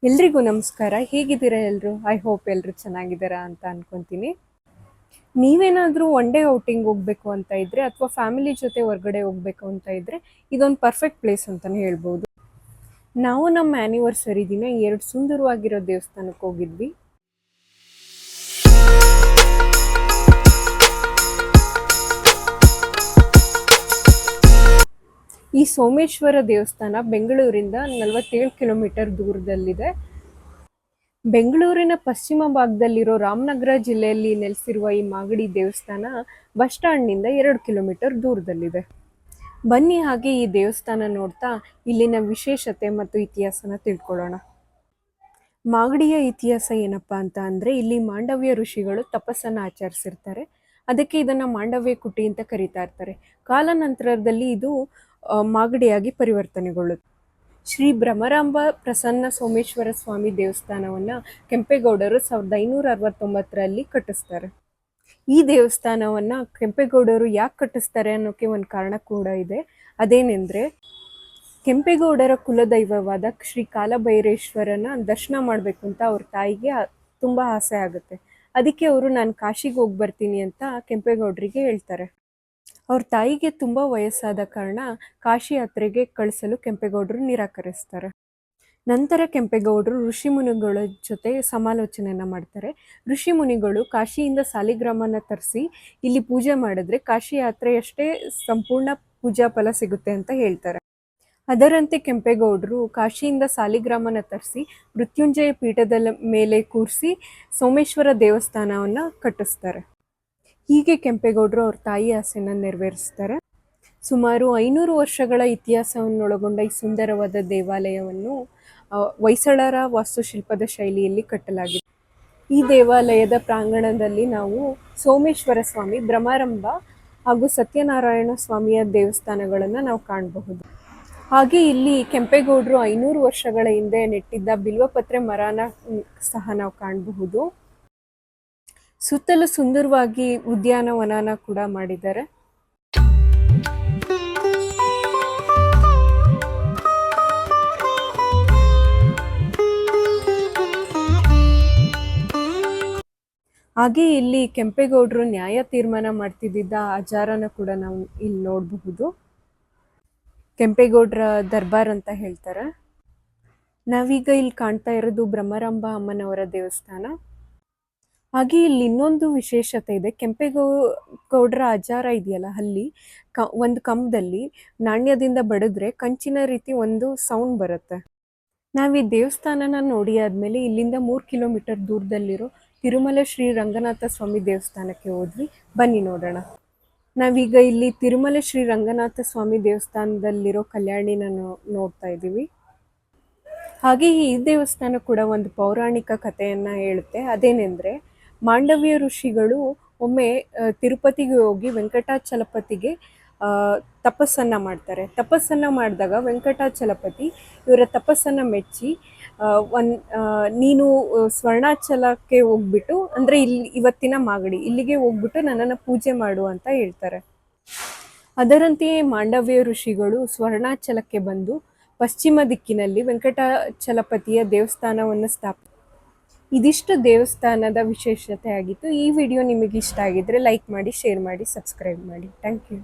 ಎಲ್ರಿಗೂ ನಮಸ್ಕಾರ. ಹೇಗಿದ್ದೀರಾ ಎಲ್ಲರೂ? ಐ ಹೋಪ್ ಎಲ್ಲರೂ ಚೆನ್ನಾಗಿದ್ದೀರಾ ಅಂತ ಅನ್ಕೊಂತೀನಿ. ನೀವೇನಾದರೂ ಒನ್ ಡೇ ಔಟಿಂಗ್ ಹೋಗಬೇಕು ಅಂತ ಇದ್ರೆ ಅಥವಾ ಫ್ಯಾಮಿಲಿ ಜೊತೆ ಹೊರಗಡೆ ಹೋಗಬೇಕು ಅಂತ ಇದ್ರೆ ಇದೊಂದು ಪರ್ಫೆಕ್ಟ್ ಪ್ಲೇಸ್ ಅಂತಲೇ ಹೇಳ್ಬೋದು. ನಾವು ನಮ್ಮ ಆ್ಯನಿವರ್ಸರಿ ದಿನ 2 ಸುಂದರವಾಗಿರೋ ದೇವಸ್ಥಾನಕ್ಕೆ ಹೋಗಿದ್ವಿ. ಈ ಸೋಮೇಶ್ವರ ದೇವಸ್ಥಾನ ಬೆಂಗಳೂರಿಂದ 47 ಕಿಲೋಮೀಟರ್ ದೂರದಲ್ಲಿದೆ. ಬೆಂಗಳೂರಿನ ಪಶ್ಚಿಮ ಭಾಗದಲ್ಲಿರೋ ರಾಮನಗರ ಜಿಲ್ಲೆಯಲ್ಲಿ ನೆಲೆಸಿರುವ ಈ ಮಾಗಡಿ ದೇವಸ್ಥಾನ ಬಸ್ ಸ್ಟ್ಯಾಂಡ್ನಿಂದ 2 ಕಿಲೋಮೀಟರ್ ದೂರದಲ್ಲಿದೆ. ಬನ್ನಿ ಹಾಗೆ ಈ ದೇವಸ್ಥಾನ ನೋಡ್ತಾ ಇಲ್ಲಿನ ವಿಶೇಷತೆ ಮತ್ತು ಇತಿಹಾಸನ ತಿಳ್ಕೊಳ್ಳೋಣ. ಮಾಗಡಿಯ ಇತಿಹಾಸ ಏನಪ್ಪಾ ಅಂತ ಅಂದರೆ, ಇಲ್ಲಿ ಮಾಂಡವ್ಯ ಋಷಿಗಳು ತಪಸ್ಸನ್ನು ಆಚರಿಸಿರ್ತಾರೆ. ಅದಕ್ಕೆ ಇದನ್ನು ಮಾಂಡವ್ಯ ಕುಟಿ ಅಂತ ಕರೀತಾ ಇರ್ತಾರೆ. ಕಾಲಾನಂತರದಲ್ಲಿ ಇದು ಮಾಗಡಿಯಾಗಿ ಪರಿವರ್ತನೆಗೊಳ್ಳುತ್ತೆ. ಶ್ರೀ ಭ್ರಮರಾಂಬ ಪ್ರಸನ್ನ ಸೋಮೇಶ್ವರ ಸ್ವಾಮಿ ದೇವಸ್ಥಾನವನ್ನು ಕೆಂಪೇಗೌಡರು 1569ರಲ್ಲಿ ಕಟ್ಟಿಸ್ತಾರೆ. ಈ ದೇವಸ್ಥಾನವನ್ನು ಕೆಂಪೇಗೌಡರು ಯಾಕೆ ಕಟ್ಟಿಸ್ತಾರೆ ಅನ್ನೋಕ್ಕೆ ಒಂದು ಕಾರಣ ಕೂಡ ಇದೆ. ಅದೇನೆಂದರೆ, ಕೆಂಪೇಗೌಡರ ಕುಲದೈವವಾದ ಶ್ರೀ ಕಾಲಭೈರೇಶ್ವರನ ದರ್ಶನ ಮಾಡಬೇಕು ಅಂತ ಅವ್ರ ತಾಯಿಗೆ ತುಂಬ ಆಸೆ ಆಗುತ್ತೆ. ಅದಕ್ಕೆ ಅವರು ನಾನು ಕಾಶಿಗೆ ಹೋಗಿ ಬರ್ತೀನಿ ಅಂತ ಕೆಂಪೇಗೌಡರಿಗೆ ಹೇಳ್ತಾರೆ. ಅವ್ರ ತಾಯಿಗೆ ತುಂಬ ವಯಸ್ಸಾದ ಕಾರಣ ಕಾಶಿ ಯಾತ್ರೆಗೆ ಕಳಿಸಲು ಕೆಂಪೇಗೌಡರು ನಿರಾಕರಿಸ್ತಾರೆ. ನಂತರ ಕೆಂಪೇಗೌಡರು ಋಷಿಮುನಿಗಳ ಜೊತೆ ಸಮಾಲೋಚನೆಯನ್ನು ಮಾಡ್ತಾರೆ. ಋಷಿಮುನಿಗಳು ಕಾಶಿಯಿಂದ ಸಾಲಿಗ್ರಾಮನ ತರಿಸಿ ಇಲ್ಲಿ ಪೂಜೆ ಮಾಡಿದ್ರೆ ಕಾಶಿ ಯಾತ್ರೆಯಷ್ಟೇ ಸಂಪೂರ್ಣ ಪೂಜಾ ಫಲ ಸಿಗುತ್ತೆ ಅಂತ ಹೇಳ್ತಾರೆ. ಅದರಂತೆ ಕೆಂಪೇಗೌಡರು ಕಾಶಿಯಿಂದ ಸಾಲಿಗ್ರಾಮನ ತರಿಸಿ ಮೃತ್ಯುಂಜಯ ಪೀಠದ ಮೇಲೆ ಕೂರಿಸಿ ಸೋಮೇಶ್ವರ ದೇವಸ್ಥಾನವನ್ನು ಕಟ್ಟಿಸ್ತಾರೆ. ಹೀಗೆ ಕೆಂಪೇಗೌಡರು ಅವ್ರ ತಾಯಿ ಆಸೆನ ನೆರವೇರಿಸ್ತಾರೆ. ಸುಮಾರು 500 ವರ್ಷಗಳ ಇತಿಹಾಸವನ್ನೊಳಗೊಂಡ ಈ ಸುಂದರವಾದ ದೇವಾಲಯವನ್ನು ಹೊಯ್ಸಳರ ವಾಸ್ತುಶಿಲ್ಪದ ಶೈಲಿಯಲ್ಲಿ ಕಟ್ಟಲಾಗಿದೆ. ಈ ದೇವಾಲಯದ ಪ್ರಾಂಗಣದಲ್ಲಿ ನಾವು ಸೋಮೇಶ್ವರ ಸ್ವಾಮಿ, ಭ್ರಮರಾಂಬ ಹಾಗೂ ಸತ್ಯನಾರಾಯಣ ಸ್ವಾಮಿಯ ದೇವಸ್ಥಾನಗಳನ್ನು ನಾವು ಕಾಣಬಹುದು. ಹಾಗೆ ಇಲ್ಲಿ ಕೆಂಪೇಗೌಡರು 500 ವರ್ಷಗಳ ಹಿಂದೆ ನೆಟ್ಟಿದ್ದ ಬಿಲ್ವಪತ್ರೆ ಮರನ ಸಹ ನಾವು ಕಾಣಬಹುದು. ಸುತ್ತಲೂ ಸುಂದರವಾಗಿ ಉದ್ಯಾನವನನ ಕೂಡ ಮಾಡಿದ್ದಾರೆ. ಹಾಗೆ ಇಲ್ಲಿ ಕೆಂಪೇಗೌಡರು ನ್ಯಾಯ ತೀರ್ಮಾನ ಮಾಡ್ತಿದ್ದ ಆಚಾರನ ಕೂಡ ನಾವು ಇಲ್ಲಿ ನೋಡಬಹುದು. ಕೆಂಪೇಗೌಡರ ದರ್ಬಾರ್ ಅಂತ ಹೇಳ್ತಾರೆ. ನಾವೀಗ ಇಲ್ಲಿ ಕಾಣ್ತಾ ಇರೋದು ಭ್ರಮರಾಂಬ ಅಮ್ಮನವರ ದೇವಸ್ಥಾನ. ಹಾಗೆ ಇಲ್ಲಿ ಇನ್ನೊಂದು ವಿಶೇಷತೆ ಇದೆ. ಕೆಂಪೇಗೌಡರ ಆಚಾರ ಇದೆಯಲ್ಲ, ಅಲ್ಲಿ ಒಂದು ಕಂಬದಲ್ಲಿ ನಾಣ್ಯದಿಂದ ಬಡಿದ್ರೆ ಕಂಚಿನ ರೀತಿ ಒಂದು ಸೌಂಡ್ ಬರುತ್ತೆ. ನಾವು ಈ ದೇವಸ್ಥಾನನ ನೋಡಿ ಆದಮೇಲೆ ಇಲ್ಲಿಂದ 3 ಕಿಲೋಮೀಟರ್ ದೂರದಲ್ಲಿರೋ ತಿರುಮಲ ಶ್ರೀ ರಂಗನಾಥ ಸ್ವಾಮಿ ದೇವಸ್ಥಾನಕ್ಕೆ ಹೋದ್ವಿ. ಬನ್ನಿ ನೋಡೋಣ. ನಾವೀಗ ಇಲ್ಲಿ ತಿರುಮಲ ಶ್ರೀ ರಂಗನಾಥ ಸ್ವಾಮಿ ದೇವಸ್ಥಾನದಲ್ಲಿರೋ ಕಲ್ಯಾಣಿನ ನೋಡ್ತಾ ಇದ್ದೀವಿ. ಹಾಗೆ ಈ ದೇವಸ್ಥಾನ ಕೂಡ ಒಂದು ಪೌರಾಣಿಕ ಕಥೆಯನ್ನು ಹೇಳುತ್ತೆ. ಅದೇನೆಂದರೆ, ಮಾಂಡವ್ಯ ಋಷಿಗಳು ಒಮ್ಮೆ ತಿರುಪತಿಗೆ ಹೋಗಿ ವೆಂಕಟಾಚಲಪತಿಗೆ ತಪಸ್ಸನ್ನು ಮಾಡ್ತಾರೆ. ತಪಸ್ಸನ್ನು ಮಾಡಿದಾಗ ವೆಂಕಟಾಚಲಪತಿ ಇವರ ತಪಸ್ಸನ್ನು ಮೆಚ್ಚಿ ನೀನು ಸ್ವರ್ಣಾಚಲಕ್ಕೆ ಹೋಗ್ಬಿಟ್ಟು, ಅಂದರೆ ಇವತ್ತಿನ ಮಾಗಡಿ ಇಲ್ಲಿಗೆ ಹೋಗ್ಬಿಟ್ಟು ನನ್ನನ್ನು ಪೂಜೆ ಮಾಡು ಅಂತ ಹೇಳ್ತಾರೆ. ಅದರಂತೆಯೇ ಮಾಂಡವ್ಯ ಋಷಿಗಳು ಸ್ವರ್ಣಾಚಲಕ್ಕೆ ಬಂದು ಪಶ್ಚಿಮ ದಿಕ್ಕಿನಲ್ಲಿ ವೆಂಕಟಾಚಲಪತಿಯ ದೇವಸ್ಥಾನವನ್ನು ಇದಿಷ್ಟು ದೇವಸ್ಥಾನದ ವಿಶೇಷತೆ ಆಗಿತ್ತು. ಈ ವಿಡಿಯೋ ನಿಮಗೆ ಇಷ್ಟ ಆಗಿದ್ರೆ ಲೈಕ್ ಮಾಡಿ, ಶೇರ್ ಮಾಡಿ, ಸಬ್ಸ್ಕ್ರೈಬ್ ಮಾಡಿ. Thank you.